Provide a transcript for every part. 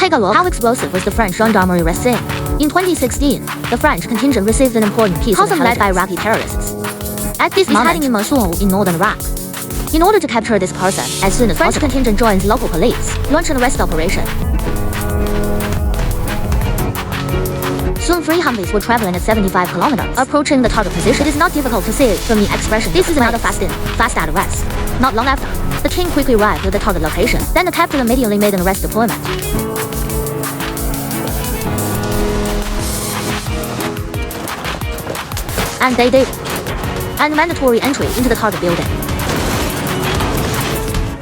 Take a look how explosive was the French gendarmerie rescue. In 2016, the French contingent received an important piece of intelligence led by Iraqi terrorists. At this moment, hiding in Mosul in northern Iraq. In order to capture this person as soon as French contingent joins local police, launch an arrest operation. Soon 3 Humvees were traveling at 75 kilometers, approaching the target position. It is not difficult to see from the expression. This is another fast arrest. Not long after, the team quickly arrived at the target location. Then the captain immediately made an arrest deployment. And they did. And mandatory entry into the target building.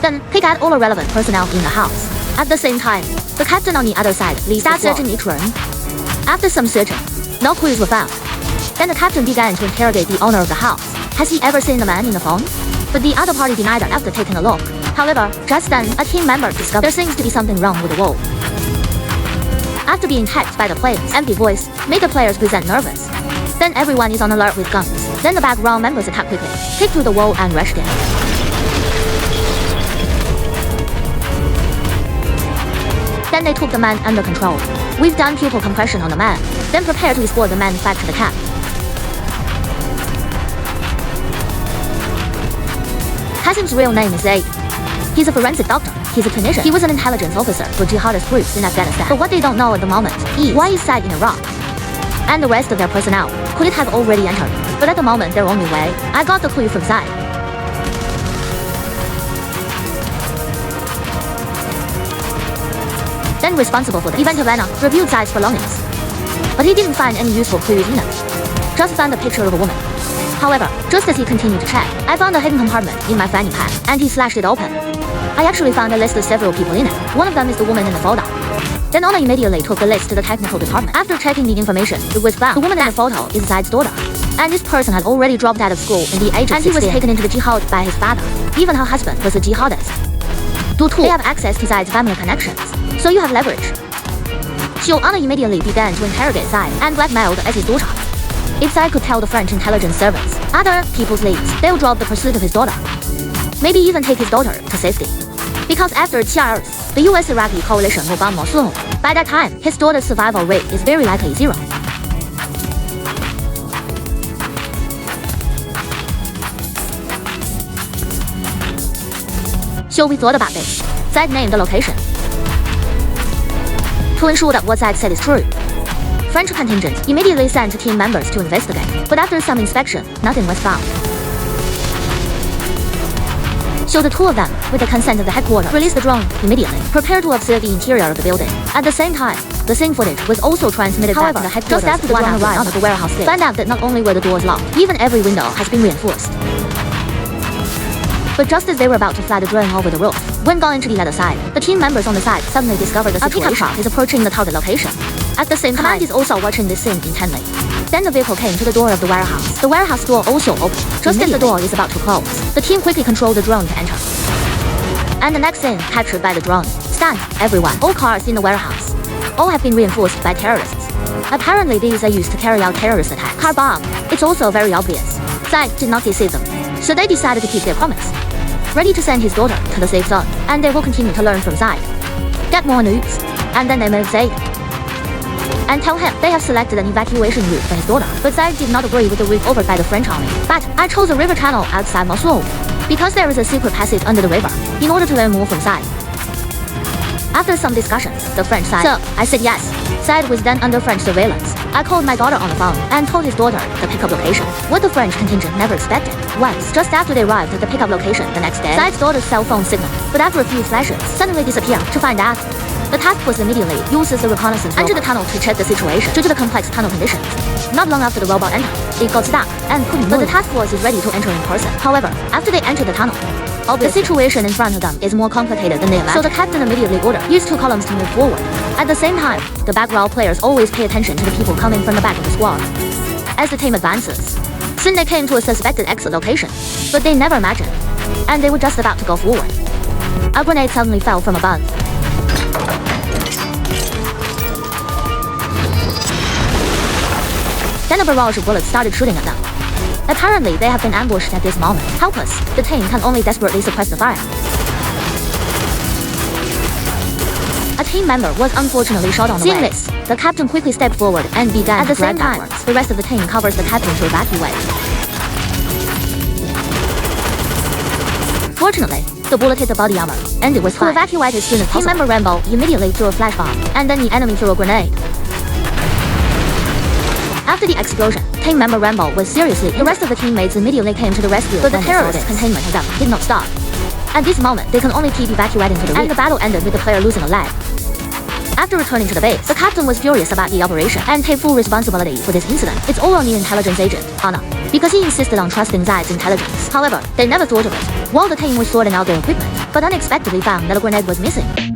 Then he got all the relevant personnel in the house. At the same time, the captain on the other side started searching each room. After some searching, no clues were found. Then the captain began to interrogate the owner of the house. Has he ever seen the man in the phone? But the other party denied that after taking a look. However, just then, a team member discovered there seems to be something wrong with the wall. After being hacked by the players' empty voice, made the players present nervous. Then everyone is on alert with guns. Then the background members attack quickly, kick through the wall and rushed in. Then they took the man under control. We've done pupil compression on the man, then prepare to escort the man back to the camp. Qasim's real name is Zaid. He's a forensic doctor. He's a clinician. He was an intelligence officer for jihadist groups in Afghanistan. But what they don't know at the moment is why he's Zaid in Iraq. And the rest of their personnel could it have already entered. But at the moment, their only way. I got the clue from Zaid. Then responsible for the event of Anna reviewed Zaid's belongings. But he didn't find any useful clues in them. Just found a picture of a woman. However, just as he continued to check, I found a hidden compartment in my fanny pack, and he slashed it open. I actually found a list of several people in it. One of them is the woman in the photo. Then Anna immediately took the list to the technical department. After checking the information, it was found the woman in the photo is Zaid's daughter. And this person had already dropped out of school in the age of 16. And he was taken into the jihad by his father. Even her husband was a jihadist. They have access to Zaid's family connections. So you have leverage. So Anna immediately began to interrogate Zaid and blackmailed as his daughter. If Zaid could tell the French intelligence service other people's leads, they'll drop the pursuit of his daughter. Maybe even take his daughter to safety. Because after 7 years, the US-Iraqi coalition will bomb Mosul. By that time, his daughter's survival rate is very likely 0. So we thought about this. Zaid named the location. To ensure that what Zaid said is true, French contingent immediately sent team members to investigate. But after some inspection, nothing was found. So the 2 of them, with the consent of the headquarters, released the drone immediately, prepared to observe the interior of the building. At the same time, the same footage was also transmitted back to the headquarters. Just after the drone arrived at the warehouse, they found out that not only were the doors locked, even every window has been reinforced. But just as they were about to fly the drone over the roof, when going to the other side, the team members on the side suddenly discovered the situation. A pickup truck is approaching the target location. At the same time, command is also watching this scene intently. Then the vehicle came to the door of the warehouse. The warehouse door also opened. Just as the door is about to close, the team quickly controlled the drone to enter. And the next scene captured by the drone. Stunned, everyone. All cars in the warehouse. All have been reinforced by terrorists. Apparently these are used to carry out terrorist attacks. Car bomb. It's also very obvious. Zaid did not deceive them. So they decided to keep their promise. Ready to send his daughter to the safe zone. And they will continue to learn from Zaid. Get more news. And then they met Zaid. And tell him they have selected an evacuation route for his daughter. But Zaid did not agree with the route offered by the French army. But I chose a river channel outside Mosul, because there is a secret passage under the river, in order to learn more from Zaid. After some discussions, the French side. So, I said yes. Zaid was then under French surveillance. I called my daughter on the phone and told his daughter the pickup location. What the French contingent never expected was, just after they arrived at the pickup location the next day, Zaid's daughter's cell phone signal, but after a few flashes, suddenly disappeared. To find out, the task force immediately uses the reconnaissance entered the tunnel to check the situation due to the complex tunnel conditions. Not long after the robot entered, it got stuck and couldn't move. But the task force is ready to enter in person. However, after they enter the tunnel, the situation in front of them is more complicated than they imagined. So the captain immediately ordered, use 2 columns to move forward. At the same time, the background players always pay attention to the people coming from the back of the squad. As the team advances, soon they came to a suspected exit location, but they never imagined, and they were just about to go forward. A grenade suddenly fell from above. Then a barrage of bullets started shooting at them. Apparently, they have been ambushed at this moment. Helpless, the team can only desperately suppress the fire. A team member was unfortunately shot on the way. Seeing this, the captain quickly stepped forward and began at the same time. The rest of the team covers the captain to evacuate. Fortunately, the bullet hit the body armor, and it was fine. To evacuate as soon as possible, team member Rambo immediately threw a flash bomb, and then the enemy threw a grenade. After the explosion, team member Rambo was seriously injured. The rest of the teammates immediately came to the rescue, but the terrorist containment attempt did not stop. At this moment, they can only keep evacuating to the rear, and the battle ended with the player losing a leg. After returning to the base, the captain was furious about the operation and take full responsibility for this incident. It's all on the intelligence agent, Hana, because he insisted on trusting Zai's intelligence. However, they never thought of it while the team was sorting out their equipment, but unexpectedly found that a grenade was missing.